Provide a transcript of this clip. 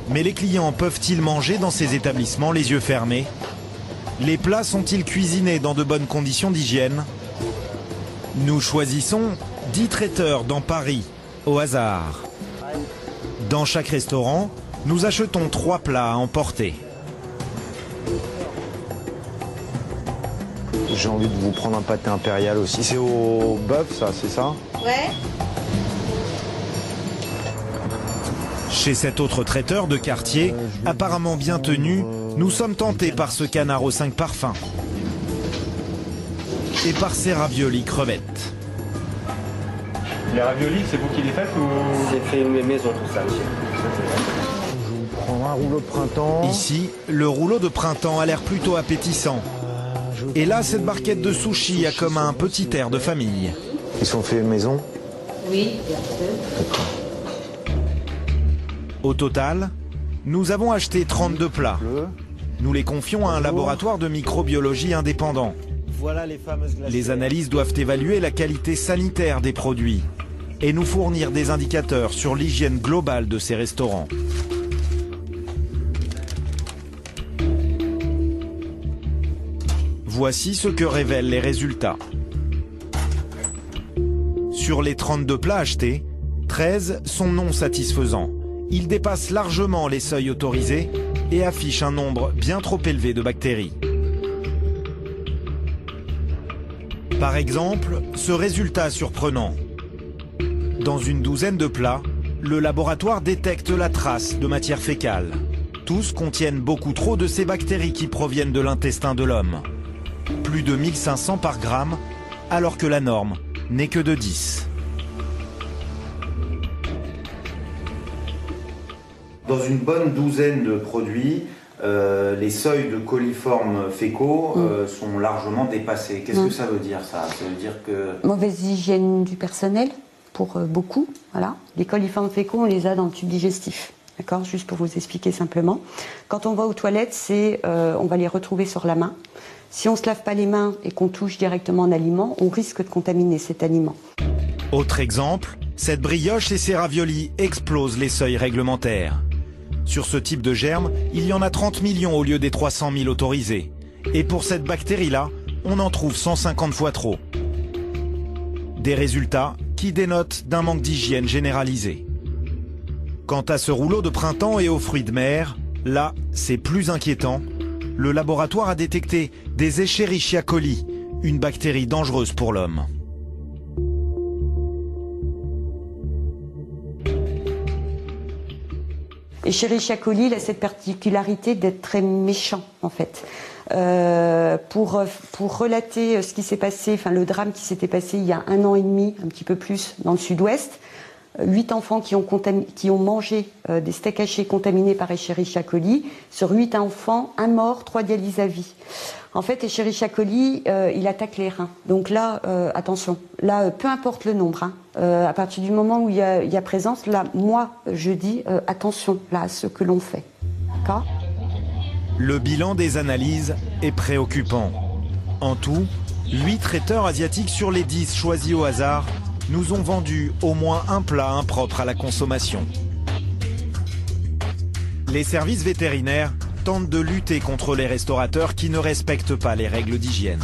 Mais les clients peuvent-ils manger dans ces établissements les yeux fermés? Les plats sont-ils cuisinés dans de bonnes conditions d'hygiène? Nous choisissons 10 traiteurs dans Paris, au hasard. Dans chaque restaurant, nous achetons 3 plats à emporter. J'ai envie de vous prendre un pâté impérial aussi. C'est au bœuf, ça, c'est ça? Ouais. Chez cet autre traiteur de quartier, apparemment bien tenu, nous sommes tentés par ce canard aux 5 parfums. Et par ces raviolis crevettes. Les raviolis, c'est vous qui les faites ou... C'est fait maison tout ça, monsieur. Je vais vous prendre un rouleau de printemps. Ici, le rouleau de printemps a l'air plutôt appétissant. Et là, cette barquette de sushi a comme un petit air de famille. Ils sont faits maison? Oui. Au total, nous avons acheté 32 plats. Nous les confions à un laboratoire de microbiologie indépendant. Voilà les fameuses glacières. Les analyses doivent évaluer la qualité sanitaire des produits et nous fournir des indicateurs sur l'hygiène globale de ces restaurants. Voici ce que révèlent les résultats. Sur les 32 plats achetés, 13 sont non satisfaisants. Ils dépassent largement les seuils autorisés et affichent un nombre bien trop élevé de bactéries. Par exemple, ce résultat surprenant. Dans une douzaine de plats, le laboratoire détecte la trace de matière fécale. Tous contiennent beaucoup trop de ces bactéries qui proviennent de l'intestin de l'homme. Plus de 1500 par gramme, alors que la norme n'est que de 10. Dans une bonne douzaine de produits, les seuils de coliformes fécaux sont largement dépassés. Qu'est-ce que ça veut dire, ça? Ça veut dire que... Mauvaise hygiène du personnel, pour beaucoup. Voilà. Les coliformes fécaux, on les a dans le tube digestif. D'accord? Juste pour vous expliquer simplement. Quand on va aux toilettes, on va les retrouver sur la main. Si on ne se lave pas les mains et qu'on touche directement un aliment, on risque de contaminer cet aliment. Autre exemple, cette brioche et ses raviolis explosent les seuils réglementaires. Sur ce type de germe, il y en a 30 millions au lieu des 300 000 autorisés. Et pour cette bactérie-là, on en trouve 150 fois trop. Des résultats qui dénotent d'un manque d'hygiène généralisé. Quant à ce rouleau de printemps et aux fruits de mer, là, c'est plus inquiétant. Le laboratoire a détecté des Escherichia coli, une bactérie dangereuse pour l'homme. Escherichia coli, il a cette particularité d'être très méchant, en fait. Pour relater ce qui s'est passé, enfin le drame qui s'était passé il y a 1 an et demi, un petit peu plus, dans le sud-ouest, 8 enfants qui ont mangé des steaks hachés contaminés par Escherichia coli. Sur 8 enfants, 1 mort, 3 dialyses à vie. En fait, Escherichia coli, il attaque les reins. Donc là, attention, là, peu importe le nombre, à partir du moment où il y a présence, là, moi, je dis attention là, à ce que l'on fait. D'accord ? Le bilan des analyses est préoccupant. En tout, 8 traiteurs asiatiques sur les 10 choisis au hasard nous ont vendu au moins un plat impropre à la consommation. Les services vétérinaires tentent de lutter contre les restaurateurs qui ne respectent pas les règles d'hygiène.